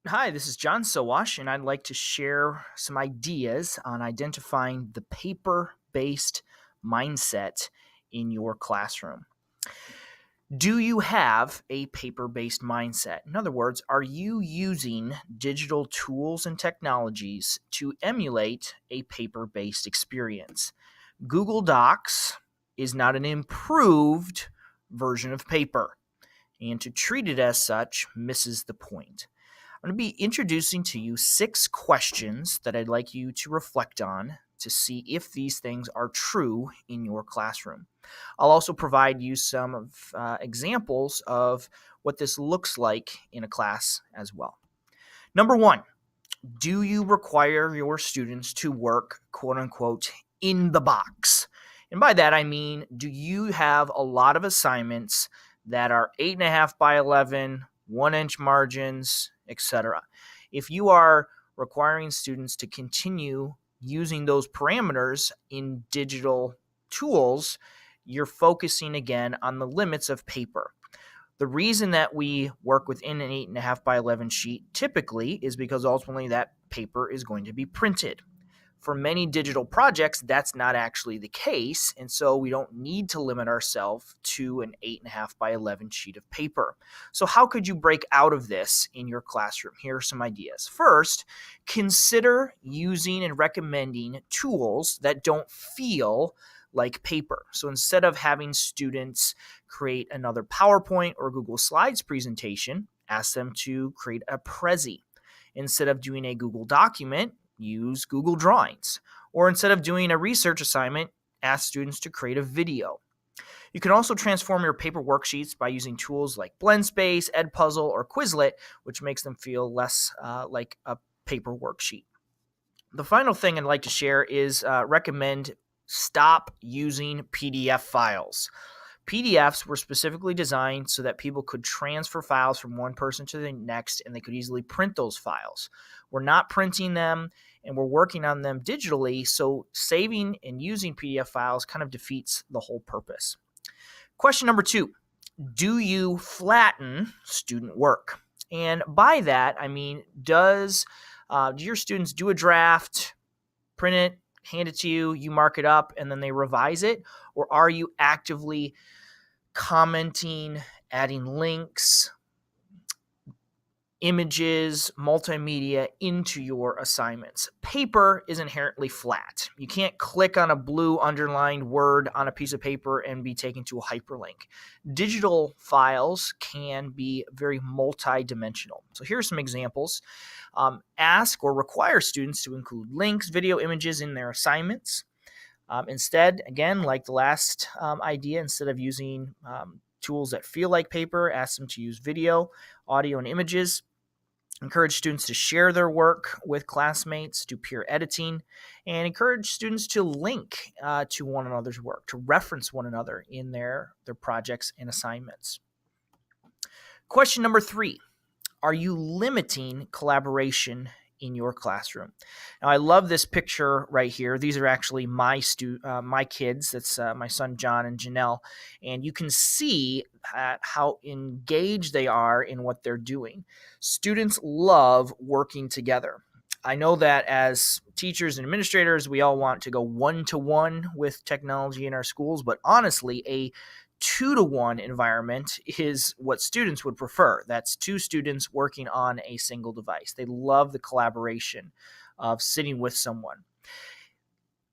Hi, this is John Sowash, and I'd like to share some ideas on identifying the paper based mindset in your classroom. Do you have a paper based mindset? In other words, are you using digital tools and technologies to emulate a paper based experience? Google Docs is not an improved version of paper, and to treat it as such misses the point. I'm going to be introducing to you 6 questions that I'd like you to reflect on to see if these things are true in your classroom. I'll also provide you some examples of what this looks like in a class as well. Number 1, do you require your students to work, quote unquote, in the box? And by that, I mean, do you have a lot of assignments that are 8.5 by 11, 1-inch margins, etc.? If you are requiring students to continue using those parameters in digital tools, you're focusing again on the limits of paper. The reason that we work within an 8.5 by 11 sheet typically is because ultimately that paper is going to be printed. For many digital projects, that's not actually the case, and so we don't need to limit ourselves to an 8.5 by 11 sheet of paper. So how could you break out of this in your classroom? Here are some ideas. First, consider using and recommending tools that don't feel like paper. So instead of having students create another PowerPoint or Google Slides presentation, ask them to create a Prezi. Instead of doing a Google document, use Google Drawings. Or instead of doing a research assignment, ask students to create a video. You can also transform your paper worksheets by using tools like BlendSpace, Edpuzzle, or Quizlet, which makes them feel less like a paper worksheet. The final thing I'd like to share is recommend stop using PDF files. PDFs were specifically designed so that people could transfer files from one person to the next, and they could easily print those files. We're not printing them, and we're working on them digitally, so saving and using PDF files kind of defeats the whole purpose. Question number 2, do you flatten student work? And by that, I mean, do your students do a draft, print it, hand it to you, you mark it up, and then they revise it? Or are you actively commenting, adding links, images, multimedia into your assignments? Paper is inherently flat. You can't click on a blue underlined word on a piece of paper and be taken to a hyperlink. Digital files can be very multi-dimensional. So here are some examples. Ask or require students to include links, video, images in their assignments. Instead, again, like the last idea, instead of using tools that feel like paper, ask them to use video, audio, and images. Encourage students to share their work with classmates, do peer editing, and encourage students to link to one another's work, to reference one another in their projects and assignments. Question number 3, are you limiting collaboration in your classroom? Now, I love this picture right here. These are actually my kids. That's my son John and Janelle, and you can see how engaged they are in what they're doing. Students love working together. I know that as teachers and administrators, we all want to go one-to-one with technology in our schools, but honestly, a 2-to-1 environment is what students would prefer. That's 2 students working on a single device. They love the collaboration of sitting with someone.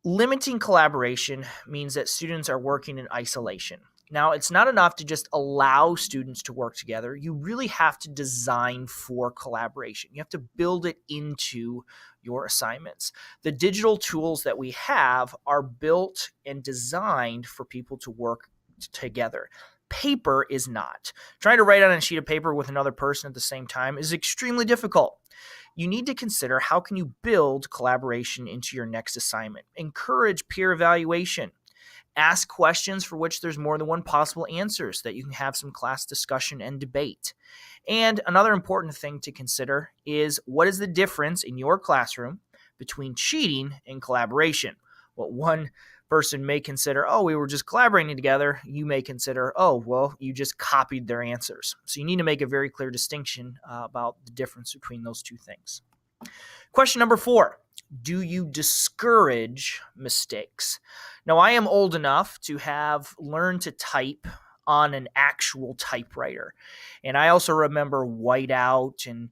Limiting collaboration means that students are working in isolation. Now, it's not enough to just allow students to work together. You really have to design for collaboration. You have to build it into your assignments. The digital tools that we have are built and designed for people to work together. Paper is not. Trying to write on a sheet of paper with another person at the same time is extremely difficult. You need to consider, how can you build collaboration into your next assignment? Encourage peer evaluation. Ask questions for which there's more than one possible answer so that you can have some class discussion and debate. And another important thing to consider is, what is the difference in your classroom between cheating and collaboration? What one person may consider, oh, we were just collaborating together. You may consider, oh, well, you just copied their answers. So you need to make a very clear distinction about the difference between those two things. Question number 4. Do you discourage mistakes? Now, I am old enough to have learned to type on an actual typewriter. And I also remember whiteout and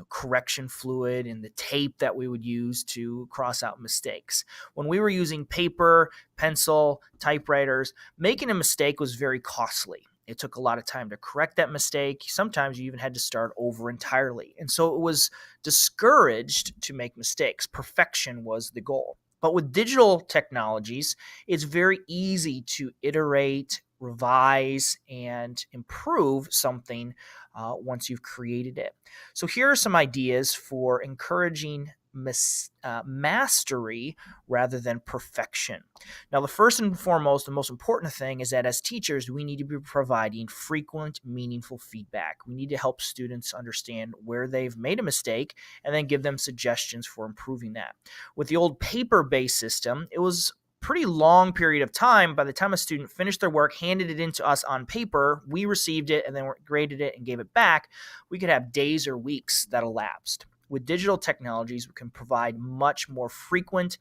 correction fluid and the tape that we would use to cross out mistakes. When we were using paper, pencil, typewriters, making a mistake was very costly. It took a lot of time to correct that mistake. Sometimes you even had to start over entirely. And so it was discouraged to make mistakes. Perfection was the goal. But with digital technologies, it's very easy to iterate, revise, and improve something once you've created it. So here are some ideas for encouraging mastery rather than perfection. Now, the first and foremost, the most important thing is that as teachers, we need to be providing frequent, meaningful feedback. We need to help students understand where they've made a mistake and then give them suggestions for improving that. With the old paper-based system, it was pretty long period of time. By the time a student finished their work, handed it in to us on paper, we received it and then graded it and gave it back, we could have days or weeks that elapsed. With digital technologies, we can provide much more frequent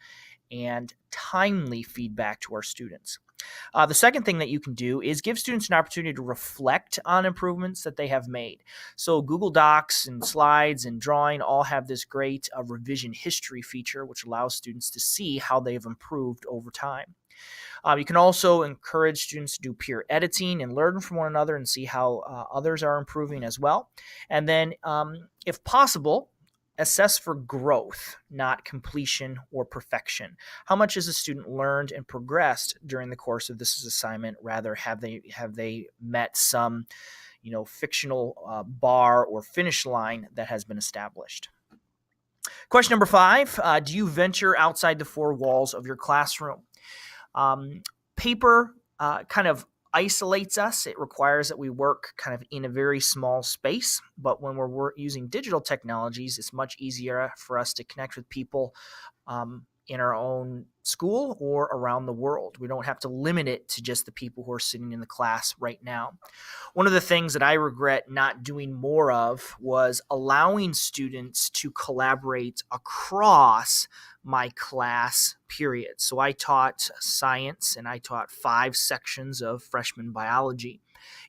and timely feedback to our students. The second thing that you can do is give students an opportunity to reflect on improvements that they have made. So Google Docs and slides and drawing all have this great revision history feature, which allows students to see how they've improved over time. You can also encourage students to do peer editing and learn from one another and see how others are improving as well. And then, if possible, assess for growth, not completion or perfection. How much has a student learned and progressed during the course of this assignment? Rather, have they met some, fictional bar or finish line that has been established? Question number 5, do you venture outside the 4 walls of your classroom? Paper kind of isolates us. It requires that we work kind of in a very small space. But when we're using digital technologies, it's much easier for us to connect with people in our own school or around the world. We don't have to limit it to just the people who are sitting in the class right now. One of the things that I regret not doing more of was allowing students to collaborate across my class period. So I taught science and I taught 5 sections of freshman biology.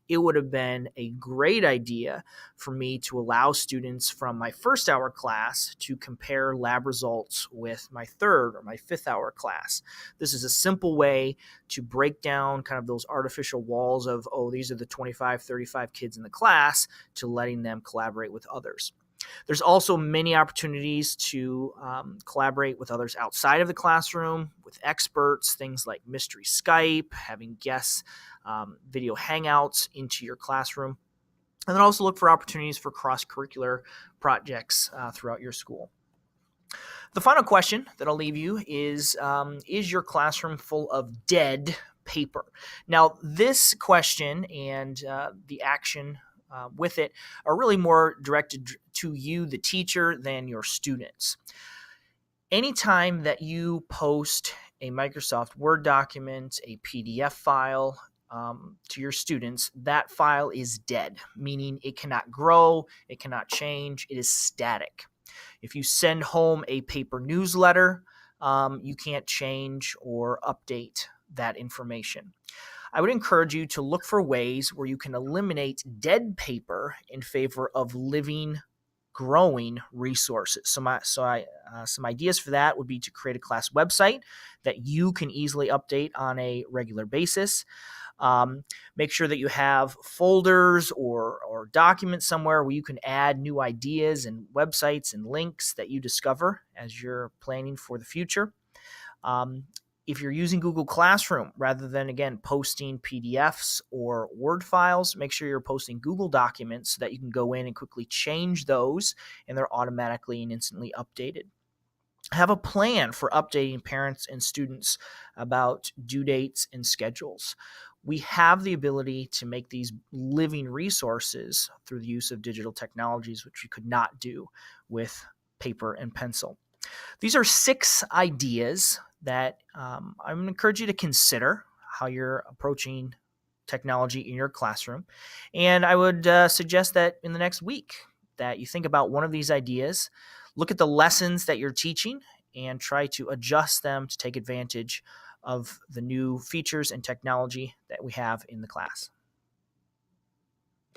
It would have been a great idea for me to allow students from my first hour class to compare lab results with my third or my 5th hour class. This is a simple way to break down kind of those artificial walls of, oh, these are the 25, 35 kids in the class, to letting them collaborate with others. There's also many opportunities to collaborate with others outside of the classroom, with experts, things like mystery Skype, having guests, video hangouts into your classroom, and then also look for opportunities for cross-curricular projects throughout your school. The final question that I'll leave you is your classroom full of dead paper? Now, this question and the action with it are really more directed to you, the teacher, than your students. Anytime that you post a Microsoft Word document, a PDF file to your students, that file is dead, meaning it cannot grow, it cannot change, it is static. If you send home a paper newsletter, you can't change or update that information. I would encourage you to look for ways where you can eliminate dead paper in favor of living, growing resources. Some ideas for that would be to create a class website that you can easily update on a regular basis. Make sure that you have folders or documents somewhere where you can add new ideas and websites and links that you discover as you're planning for the future. If you're using Google Classroom, rather than, again, posting PDFs or Word files, make sure you're posting Google documents so that you can go in and quickly change those, and they're automatically and instantly updated. Have a plan for updating parents and students about due dates and schedules. We have the ability to make these living resources through the use of digital technologies, which we could not do with paper and pencil. These are 6 ideas that I'm going to encourage you to consider how you're approaching technology in your classroom. And I would suggest that in the next week that you think about one of these ideas, look at the lessons that you're teaching, and try to adjust them to take advantage of the new features and technology that we have in the class.